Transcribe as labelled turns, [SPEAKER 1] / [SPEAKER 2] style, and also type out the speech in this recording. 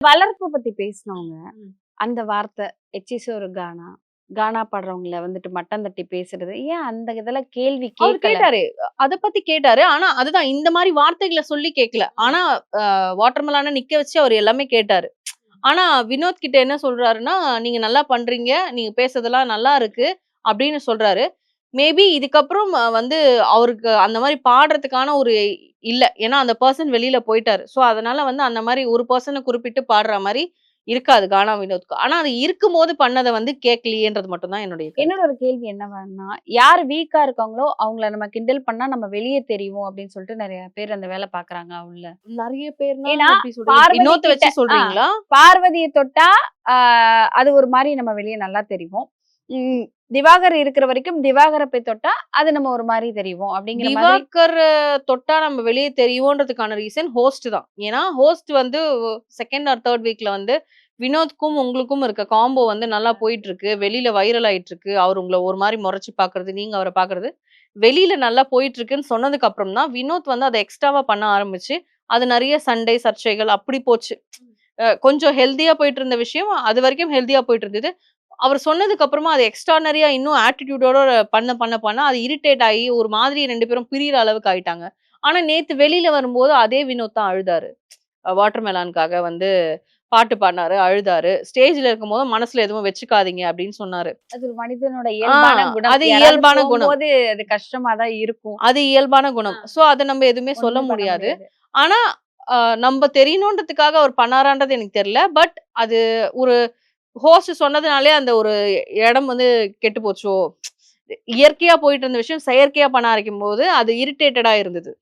[SPEAKER 1] வளர்ப்பு பத்தி பேசினவங்க
[SPEAKER 2] ம்.
[SPEAKER 1] அந்த வார்த்தை எச்சிசோ ஒரு கானா கானா பாடுறவங்கள வந்துட்டு மட்டம் தட்டி பேசுறது ஏன் அந்த இதுல கேள்வி
[SPEAKER 2] அவரு
[SPEAKER 1] கேட்கல?
[SPEAKER 2] கேட்டாரு. அத பத்தி கேட்டாரு. ஆனா, அதுதான் இந்த மாரி வார்த்தைகள சொல்லி கேட்கல. ஆனா, வாட்டர்மெலன நிக்க வச்சு அவரு எல்லாமே கேட்டாரு. ஆனா, வினோத் கிட்ட என்ன சொல்றாருன்னா, "நீங்க நல்லா பண்றீங்க. நீங்க பேசுறதெல்லாம் நல்லா இருக்கு." அப்படின்னு சொல்றாரு. மேபி இதுக்கப்புறம் வந்து அவருக்கு அந்த மாரி பாடுறதுக்கான ஒரு இல்ல. ஏன்னா, அந்த பெர்சன் வெளியில போயிட்டாரு. ஸோ, அதனால வந்து அந்த மாரி ஒரு பெர்சன குறிப்பிட்டு பாடுற மாரி இருக்காது கானா வினோத்க்கு. ஆனா, அது இருக்கும்போது பண்ணத வந்து கேட்கலையேன்றது மட்டும் தான் என்னுடைய கருத்து.
[SPEAKER 1] என்னோட ஒரு கேள்வி என்னவான்னா, யார் வீக்கா இருக்காங்களோ அவங்கள நம்ம கிண்டல் பண்ணா நம்ம வெளிய தெரிவோம் அப்படின்னு சொல்லிட்டு நெறைய பேர் அந்த வேலை பாக்குறாங்க உள்ள.
[SPEAKER 2] நெறைய பேர்னா
[SPEAKER 1] ஏன்னா
[SPEAKER 2] எப்படி சொல்றீங்க?
[SPEAKER 1] பார்வதி
[SPEAKER 2] வினோத்த
[SPEAKER 1] கிட்ட
[SPEAKER 2] வச்சு சொல்றீங்களா?
[SPEAKER 1] பார்வதிய தொட்டா ஆ, அது ஒரு மாரி நம்ம வெளிய நல்லா தெரிவோம். ம், திவாகர் இருக்கிற வரைக்கும் திவாகர போய் தொட்டா அது நம்ம ஒரு மாரி தெரிவோம் அப்படிங்கிற மாதிரி.
[SPEAKER 2] திவாகர் தொட்டா நம்ம வெளிய தெரியுன்றதுக்கான ரீசன் ஹோஸ்ட் தான். ஏன்னா, ஹோஸ்ட் வந்து 2nd ஆர் 3 வீக்ல வந்து வினோத்க்கும், உங்களுக்கும் இருக்க காம்போ வந்து நல்லா போயிட்டுருக்கு. வெளியில வைரல் ஆயிட்டுருக்கு. அவரு உங்கள ஒரு மாரி மொறச்சு பார்க்கறது, நீங்க அவர பார்க்கறது. வெளியில நல்லா போயிட்டுருக்குன்னு சொன்னதுக்கு அப்புறம் தான், வினோத் வந்து அத எக்ஸ்ட்ராவா பண்ண ஆரம்பிச்சு, அது நெறைய சண்டை, சர்ச்சைகள் அப்படி போச்சு. கொஞ்சம் ஹெல்தியா போயிட்டு இருந்த விஷயம், அதுவரைக்கும் ஹெல்தியா போயிட்டு இருந்தது. அவர் சொன்னதுக்கு அப்புறமா அது எக்ஸ்ட்ரார்டினரியா இன்னும் ஆட்டிட்யூடோட பண்ண அது இரிட்டேட் ஆயி ஒரு மாதிரி 2 பேரும் பிரியிற அளவுக்கு ஆயிட்டாங்க. ஆனா நேத்து வெளியில வரும்போது அதே வினோத் தான் அழுதாரு. வாட்டர் மெலானுக்காக வந்து பாட்டு பாடுனாரு, அழுதாரு. ஸ்டேஜ்ல இருக்கும்போது மனசுல எதுவும் வச்சுக்காதீங்க அப்படின்னு சொன்னாரு.
[SPEAKER 1] அது ஒரு மனிதனோட
[SPEAKER 2] ஆ
[SPEAKER 1] இயல்பான குணம்.
[SPEAKER 2] அது
[SPEAKER 1] யாராவது
[SPEAKER 2] இயல்பான குணம்.
[SPEAKER 1] போம்போது அது கஷ்டமா தான் இருக்கும்.
[SPEAKER 2] அது இயல்பான குணம். சோ அத நம்ம எதுவுமே சொல்ல
[SPEAKER 1] ஒண்ணுமே பண்ண
[SPEAKER 2] முடியாது.
[SPEAKER 1] முடியாது.
[SPEAKER 2] ஆனா நம்ப தெரியணுன்றதுக்காக அவர் பண்ணாரான்றது எனக்கு தெரியல. பட் அது ஒரு ஹோஸ்ட் சொன்னதுனாலே அந்த ஒரு இடம் வந்து கெட்டு போச்சோ! இயற்கையா போயிட்டு இருந்த விஷயம் செயற்கையா பண்ண ஆரம்பிக்கும்போது, அது இரிட்டேட்டடா இருந்தது.